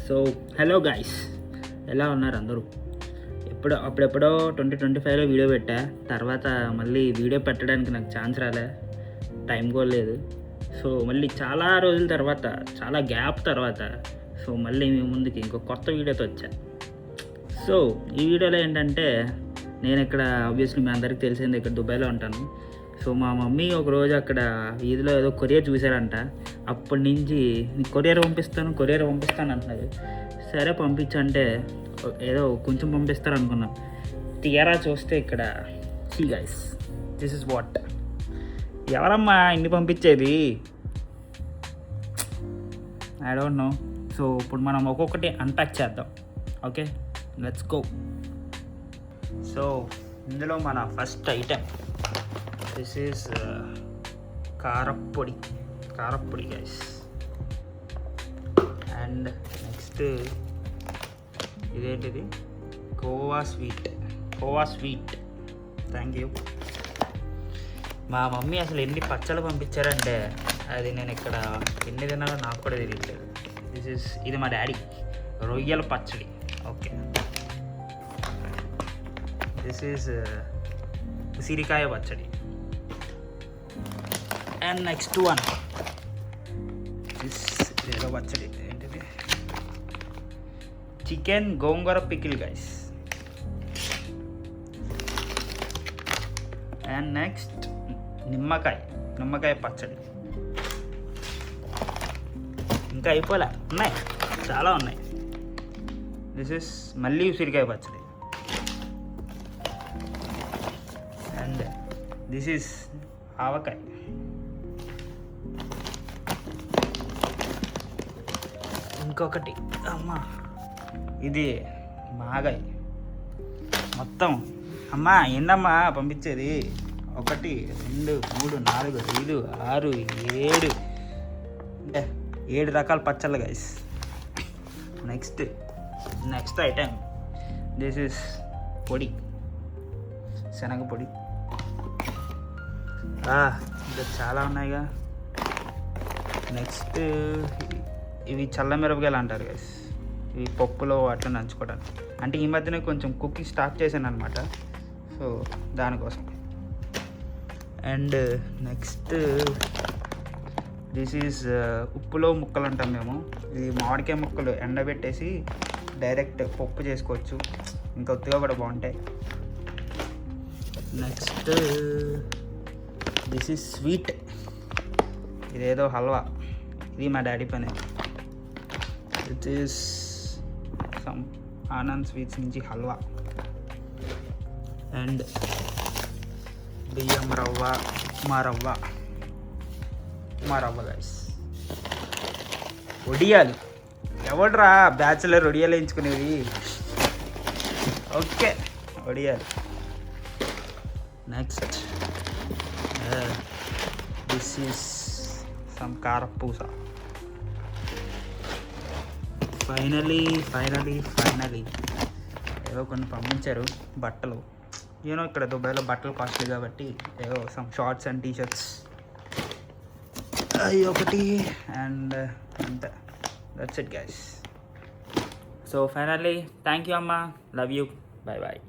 So hello guys, ఎలా ఉన్నారు అందరూ? అప్పుడెప్పుడో 2025లో వీడియో పెట్టా. తర్వాత మళ్ళీ వీడియో పెట్టడానికి నాకు ఛాన్స్ రాలే, టైం కూడా లేదు. సో మళ్ళీ చాలా రోజుల తర్వాత, చాలా గ్యాప్ తర్వాత సో మళ్ళీ మీ ముందుకి ఇంకో కొత్త వీడియోతో వచ్చా. సో ఈ వీడియోలో ఏంటంటే, నేను ఇక్కడ ఆబ్వియస్లీ మీ అందరికీ తెలిసింది ఇక్కడ దుబాయ్లో ఉంటాను. సో మా మమ్మీ ఒకరోజు అక్కడ వీధిలో ఏదో కొరియర్ చూసారంట. అప్పటి నుంచి కొరియర్ పంపిస్తాను అంటున్నారు. సరే పంపించంటే ఏదో కొంచెం పంపిస్తారు అనుకున్నాం. తీరా చూస్తే ఇక్కడ see guys, this is what. ఎవరమ్మా ఇన్ని పంపించేది? I don't know. సో ఇప్పుడు మనం ఒక్కొక్కటి అన్ప్యాక్ చేద్దాం. Okay, let's go. సో ఇందులో మన ఫస్ట్ ఐటెం, దిస్ ఈజ్ కారప్పొడి గైస్. అండ్ నెక్స్ట్ ఇదేంటిది? కోవా స్వీట్. Thank you. మా మమ్మీ అసలు ఎన్ని పచ్చళ్ళు పంపించారంటే అది నేను ఇక్కడ ఎన్ని తినాలో నాకు కూడా తెలియట్లేదు. ఇది మా డాడీ రొయ్యల పచ్చడి. ఓకే, దిస్ ఈజ్ ఉసిరికాయ పచ్చడి. అండ్ నెక్స్ట్ వన్ దిస్ ఏదో పచ్చడి, ఏంటిది? Chicken gongura pickle guys. And next నిమ్మకాయ పచ్చడి. ఇంకా అయిపోలే, ఉన్నాయి, చాలా ఉన్నాయి. దిస్ ఇస్ మళ్ళీ ఉసిరికాయ పచ్చడి. అండ్ దిస్ ఈస్ ఆవకాయ. ఇంకొకటి అమ్మా, ఇది మాగాయ. మొత్తం అమ్మా ఏందమ్మా పంపించేది? 1 2 3 4 5 6 7 అంటే 7 రకాల పచ్చళ్ళు guys. Next item, this is పొడి, శనగ పొడి. ఇంకా చాలా ఉన్నాయిగా. నెక్స్ట్ ఇవి చల్లమిరపకాయలు అంటారు గైస్. ఇవి పప్పులో అట్లా నంచుకోవడానికి. అంటే ఈ మధ్యనే కొంచెం కుకింగ్ స్టార్ట్ చేశాను అనమాట, సో దానికోసం. అండ్ నెక్స్ట్ దిస్ ఈజ్ ఉప్పులో ముక్కలు అంటాం మేము. ఇది మామిడికాయ ముక్కలు ఎండబెట్టేసి డైరెక్ట్ పప్పు చేసుకోవచ్చు, ఇంకా ఒత్తిగా కూడా బాగుంటాయి. నెక్స్ట్ దిస్ ఈజ్ స్వీట్, ఇదేదో హల్వా. ఇది మా డాడీ పనే. It is some Anand sweets నుంచి హల్వా. అండ్ బియ్యం రవ్వ, ఉప్మా రవ్వ గైస్. వడియాలు. ఎవడ్రా బ్యాచులర్ వడియాలు వేయించుకునేవి? ఓకే, వడియాలు. నెక్స్ట్ దిస్ ఈస్ సమ్ కారపూస. ఫైనలీ ఏవో కొన్ని పంపించారు బట్టలు. ఇక్కడ దుబాయ్లో బట్టలు కాస్ట్లీ కాబట్టి ఏవో సమ్ షార్ట్స్ అండ్ టీషర్ట్స్ అవి ఒకటి. అండ్ అంతే, that's it guys. So finally thank you అమ్మా, లవ్ యూ, బాయ్.